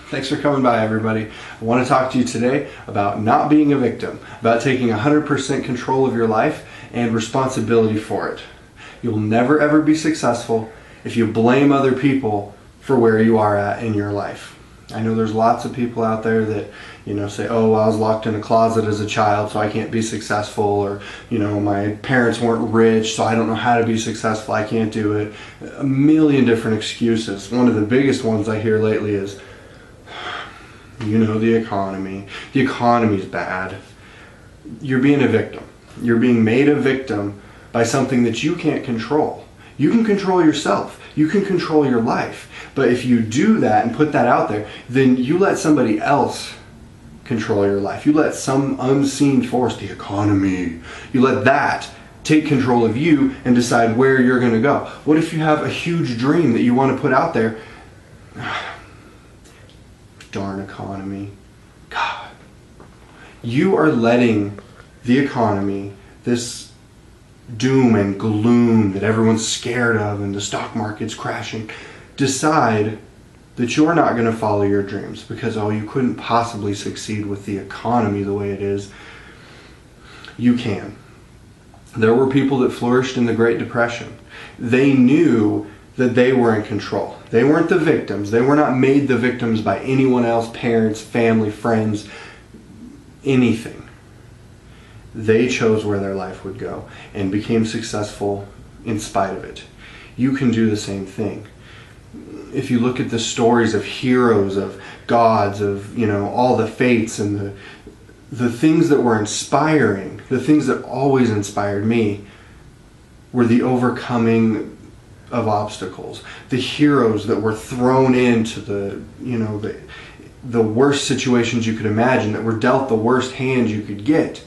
Thanks for coming by, everybody. I want to talk to you today about not being a victim, about taking 100% control of your life and responsibility for it. You'll never ever be successful if you blame other people for where you are at in your life. I know there's lots of people out there that, say, oh, I was locked in a closet as a child, so I can't be successful, or, my parents weren't rich, so I don't know how to be successful, I can't do it. A million different excuses. One of the biggest ones I hear lately is, the economy. The economy's bad. You're being a victim. You're being made a victim by something that you can't control. You can control yourself. You can control your life. But if you do that and put that out there, then you let somebody else control your life. You let some unseen force, the economy, you let that take control of you and decide where you're going to go. What if you have a huge dream that you want to put out there? Darn economy. God. You are letting the economy, this doom and gloom that everyone's scared of and the stock market's crashing, decide that you're not going to follow your dreams because, you couldn't possibly succeed with the economy the way it is. You can. There were people that flourished in the Great Depression. They knew that they were in control. They weren't the victims. They were not made the victims by anyone else, parents, family, friends, anything. They chose where their life would go and became successful in spite of it. You can do the same thing. If you look at the stories of heroes, of gods, of all the fates and the things that were inspiring, the things that always inspired me were the overcoming of obstacles, the heroes that were thrown into the worst situations you could imagine, that were dealt the worst hand you could get.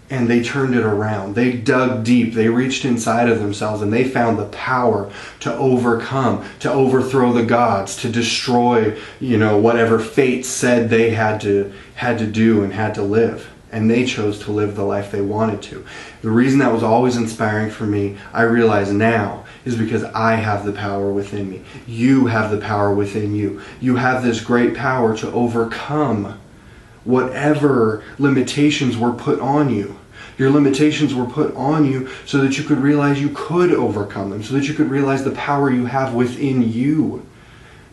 And they turned it around. They dug deep. They reached inside of themselves and they found the power to overcome, to overthrow the gods, to destroy, whatever fate said they had to do and had to live. And they chose to live the life they wanted to. The reason that was always inspiring for me, I realize now, is because I have the power within me. You have the power within you. You have this great power to overcome whatever limitations were put on you. Your limitations were put on you so that you could realize you could overcome them, so that you could realize the power you have within you.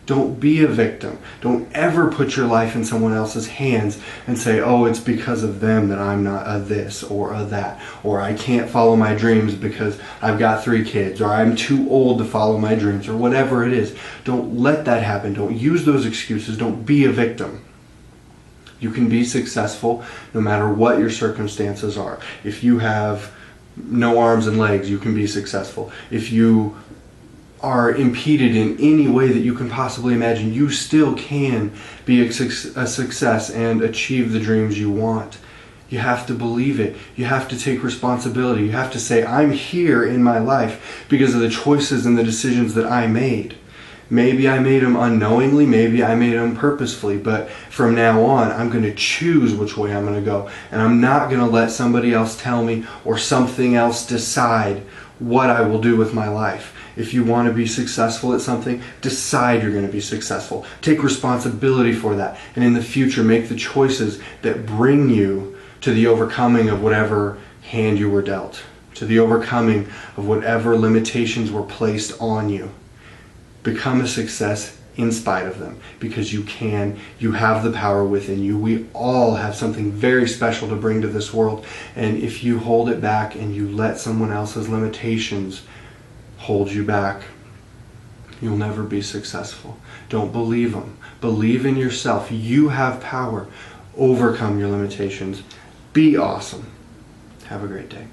Don't be a victim. Don't ever put your life in someone else's hands and say, oh, it's because of them that I'm not a this or a that, or I can't follow my dreams because I've got 3 kids, or I'm too old to follow my dreams, or whatever it is. Don't let that happen. Don't use those excuses. Don't be a victim. You can be successful no matter what your circumstances are. If you have no arms and legs, you can be successful. If you are impeded in any way that you can possibly imagine, you still can be a success and achieve the dreams you want. You have to believe it. You have to take responsibility. You have to say, I'm here in my life because of the choices and the decisions that I made. Maybe I made them unknowingly, maybe I made them purposefully, but from now on, I'm going to choose which way I'm going to go. And I'm not going to let somebody else tell me or something else decide what I will do with my life. If you want to be successful at something, decide you're going to be successful. Take responsibility for that. And in the future, make the choices that bring you to the overcoming of whatever hand you were dealt, to the overcoming of whatever limitations were placed on you. Become a success in spite of them, because you can. You have the power within you. We all have something very special to bring to this world, and if you hold it back and you let someone else's limitations hold you back, you'll never be successful. Don't believe them. Believe in yourself. You have power. Overcome your limitations. Be awesome. Have a great day.